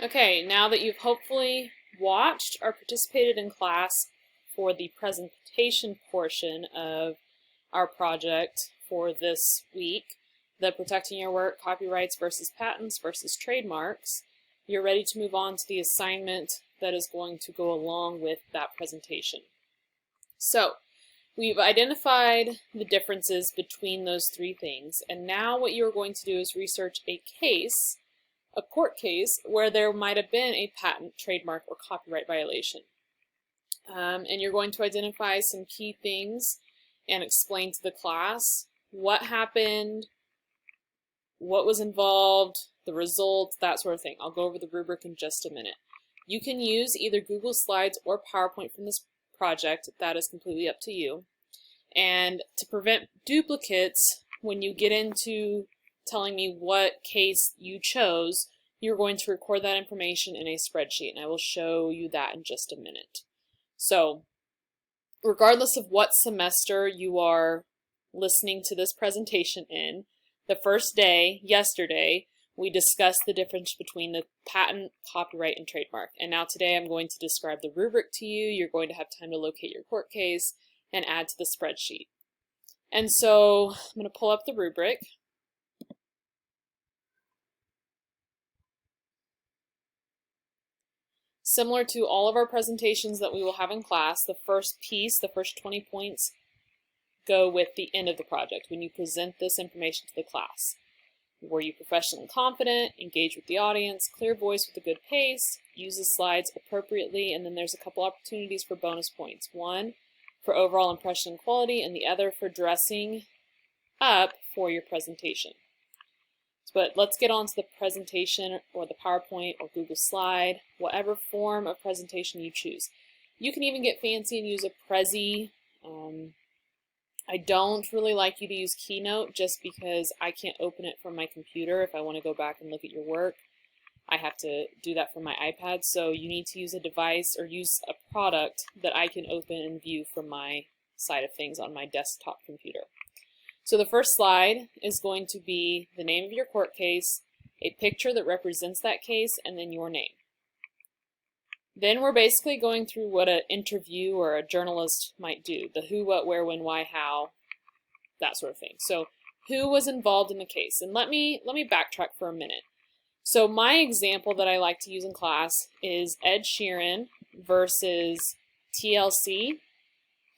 Okay, now that you've hopefully watched or participated in class for the presentation portion of our project for this week, the Protecting Your Work, Copyrights versus Patents versus Trademarks, you're ready to move on to the assignment that is going to go along with that presentation. So, we've identified the differences between those three things, and now what you're going to do is research a case, a court case, where there might have been a patent, trademark, or copyright violation. And you're going to identify some key things and explain to the class what happened, what was involved, the results, that sort of thing. I'll go over the rubric in just a minute. You can use either Google Slides or PowerPoint from this project. That is completely up to you. And to prevent duplicates, when you get into telling me what case you chose, you're going to record that information in a spreadsheet, and I will show you that in just a minute. So, regardless of what semester you are listening to this presentation in, the first day, yesterday, we discussed the difference between the patent, copyright, and trademark. And now today I'm going to describe the rubric to you. You're going to have time to locate your court case and add to the spreadsheet. And so I'm going to pull up the rubric. Similar to all of our presentations that we will have in class, the first piece, the first 20 points, go with the end of the project when you present this information to the class. Were you professional and confident, engage with the audience, clear voice with a good pace, use the slides appropriately, and then there's a couple opportunities for bonus points. One for overall impression and quality, and the other for dressing up for your presentation. But let's get on to the presentation or the PowerPoint or Google Slide, whatever form of presentation you choose. You can even get fancy and use a Prezi. I don't really like you to use Keynote just because I can't open it from my computer. If I want to go back and look at your work, I have to do that from my iPad. So you need to use a device or use a product that I can open and view from my side of things on my desktop computer. So the first slide is going to be the name of your court case, a picture that represents that case, and then your name. Then we're basically going through what an interview or a journalist might do, the who, what, where, when, why, how, that sort of thing. So who was involved in the case? And let me backtrack for a minute. So my example that I like to use in class is Ed Sheeran versus TLC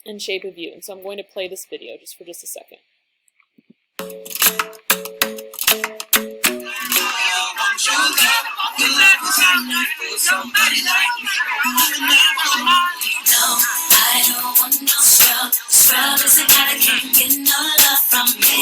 and Shape of You. And so I'm going to play this video just for a second. I don't want no scrub. Scrub is a guy that can't get no love from me.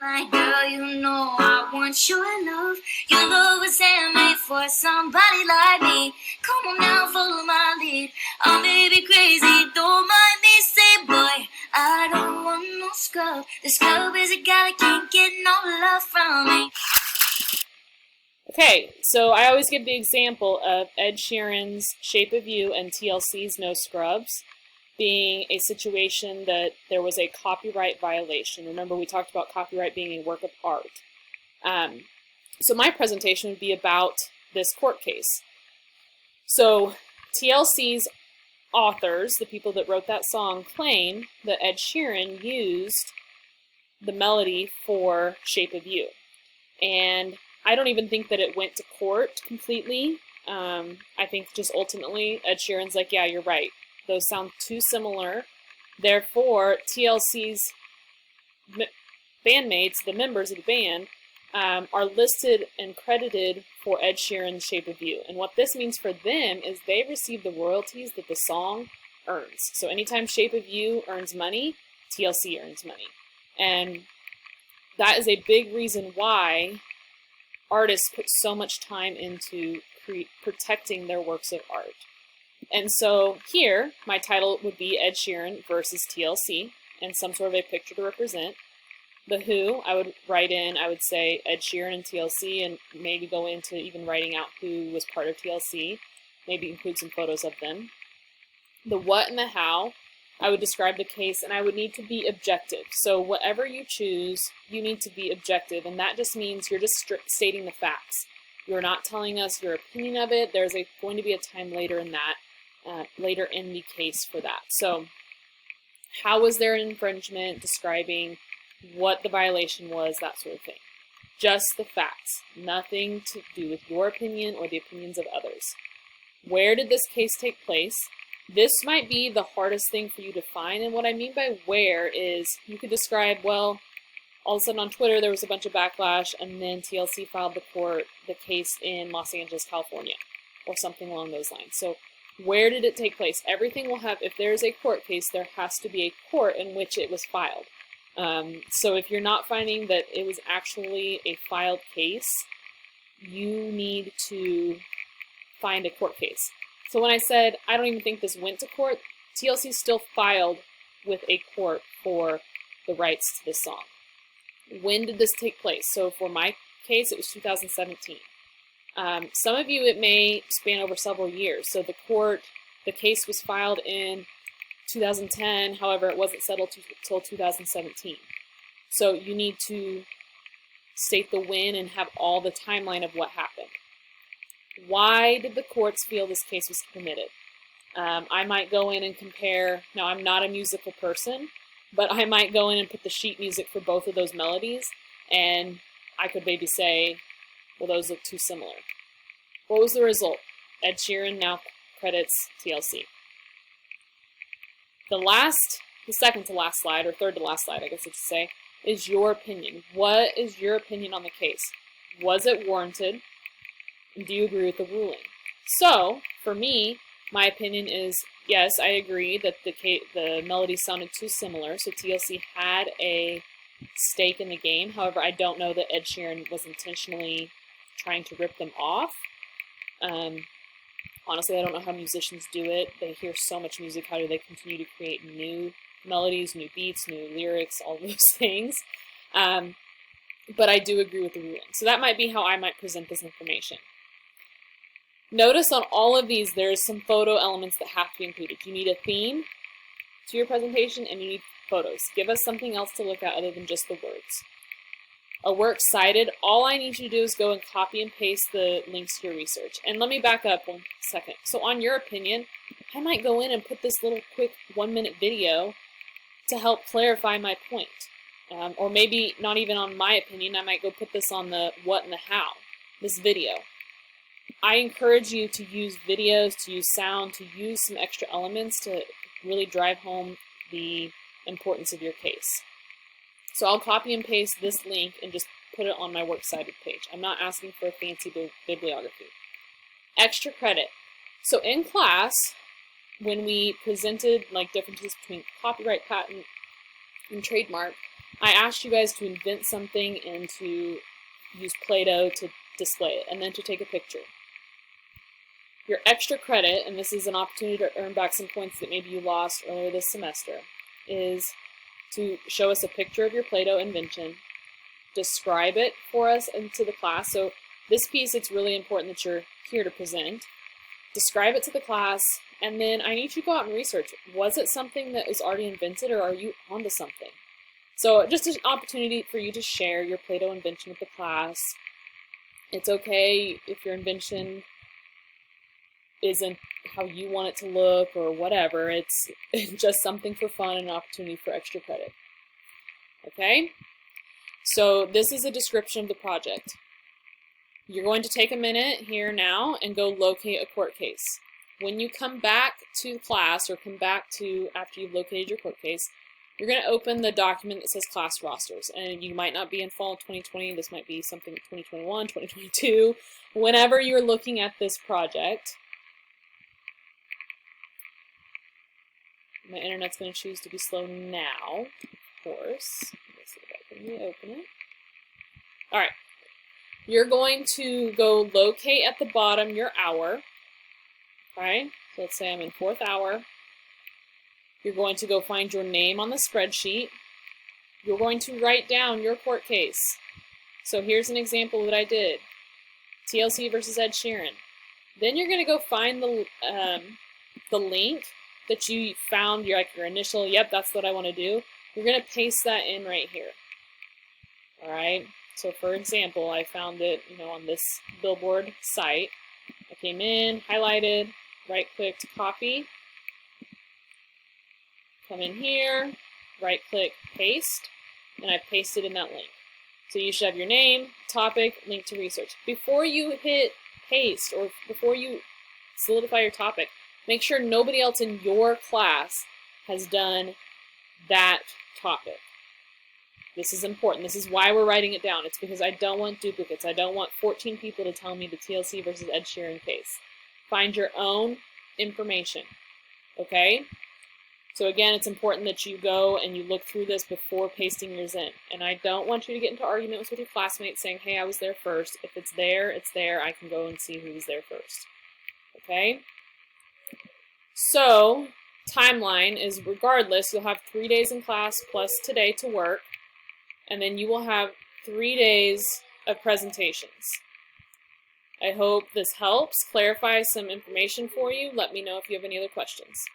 My girl, you know I want your love. Your love was handmade for somebody like me. Come on now, follow my lead. I may be crazy, don't mind me. Say, boy, I don't want no scrub. The scrub is a guy that can't get no love from me. Okay, so I always give the example of Ed Sheeran's Shape of You and TLC's No Scrubs being a situation that there was a copyright violation. Remember, we talked about copyright being a work of art. So my presentation would be about this court case. So TLC's authors, the people that wrote that song, claim that Ed Sheeran used the melody for Shape of You. And I don't even think that it went to court completely. I think just ultimately Ed Sheeran's like, yeah, you're right. Those sound too similar. Therefore, TLC's bandmates, the members of the band, are listed and credited for Ed Sheeran's Shape of You. And what this means for them is they receive the royalties that the song earns. So anytime Shape of You earns money, TLC earns money. And that is a big reason why artists put so much time into protecting their works of art. And so here, my title would be Ed Sheeran versus TLC, and some sort of a picture to represent. The who, I would write in, I would say Ed Sheeran and TLC, and maybe go into even writing out who was part of TLC, maybe include some photos of them. The what and the how, I would describe the case, and I would need to be objective. So whatever you choose, you need to be objective, and that just means you're just stating the facts. You're not telling us your opinion of it. There's going to be a time later in that, later in the case for that. So how was there an infringement, describing what the violation was, that sort of thing. Just the facts, nothing to do with your opinion or the opinions of others. Where did this case take place? This might be the hardest thing for you to find, and what I mean by where is you could describe, well, all of a sudden on Twitter there was a bunch of backlash, and then TLC filed the case in Los Angeles, California, or something along those lines. So where did it take place? Everything will have, if there's a court case, there has to be a court in which it was filed. So if you're not finding that it was actually a filed case, you need to find a court case. So when I said, I don't even think this went to court, TLC still filed with a court for the rights to this song. When did this take place? So for my case, it was 2017. Some of you, it may span over several years. So the case was filed in 2010, however, it wasn't settled until 2017. So you need to state the when and have all the timeline of what happened. Why did the courts feel this case was permitted? I might go in and compare, now I'm not a musical person, but I might go in and put the sheet music for both of those melodies, and I could maybe say, well, those look too similar. What was the result? Ed Sheeran now credits TLC. The second to last slide, or third to last slide, I guess I should say, is your opinion. What is your opinion on the case? Was it warranted? And do you agree with the ruling? So, for me, my opinion is, yes, I agree that the melody sounded too similar, so TLC had a stake in the game. However, I don't know that Ed Sheeran was intentionally trying to rip them off. Honestly, I don't know how musicians do it. They hear so much music. How do they continue to create new melodies, new beats, new lyrics, all of those things? But I do agree with the ruling. So that might be how I might present this information. Notice on all of these, there's some photo elements that have to be included. You need a theme to your presentation, and you need photos. Give us something else to look at other than just the words. A works cited, all I need you to do is go and copy and paste the links to your research. And let me back up 1 second. So on your opinion, I might go in and put this little quick 1-minute video to help clarify my point. Or maybe not even on my opinion, I might go put this on the what and the how, this video. I encourage you to use videos, to use sound, to use some extra elements to really drive home the importance of your case. So I'll copy and paste this link and just put it on my works cited page. I'm not asking for a fancy bibliography. Extra credit. So in class, when we presented like differences between copyright, patent, and trademark, I asked you guys to invent something and to use Play-Doh to display it, and then to take a picture. Your extra credit, and this is an opportunity to earn back some points that maybe you lost earlier this semester, is to show us a picture of your Play-Doh invention, describe it for us and to the class. So this piece, it's really important that you're here to present. Describe it to the class, and then I need you to go out and research. Was it something that is already invented, or are you onto something? So just an opportunity for you to share your Play-Doh invention with the class. It's okay if your invention isn't how you want it to look or whatever. It's just something for fun and an opportunity for extra credit. Okay? So this is a description of the project. You're going to take a minute here now and go locate a court case. When you come back to class, or come back to after you've located your court case, you're going to open the document that says class rosters. And you might not be in fall 2020. This might be something 2021, 2022. Whenever you're looking at this project, my internet's going to choose to be slow now, of course. Let's see if I can reopen it. All right. You're going to go locate at the bottom your hour. Okay, so let's say I'm in 4th hour. You're going to go find your name on the spreadsheet. You're going to write down your court case. So here's an example that I did. TLC versus Ed Sheeran. Then you're going to go find the link that you found, your initial, yep, that's what I want to do. You're going to paste that in right here. All right. So for example, I found it, on this Billboard site. I came in, highlighted, right-clicked, copy. Come in here, right-click, paste, and I pasted in that link. So you should have your name, topic, link to research. Before you hit paste or before you solidify your topic, make sure nobody else in your class has done that topic. This is important. This is why we're writing it down. It's because I don't want duplicates. I don't want 14 people to tell me the TLC versus Ed Sheeran case. Find your own information, okay? So again, it's important that you go and you look through this before pasting yours in. And I don't want you to get into arguments with your classmates saying, hey, I was there first. If it's there, it's there. I can go and see who was there first, okay? So timeline is regardless, you'll have 3 days in class plus today to work. And then you will have 3 days of presentations. I hope this helps, clarifies some information for you. Let me know if you have any other questions.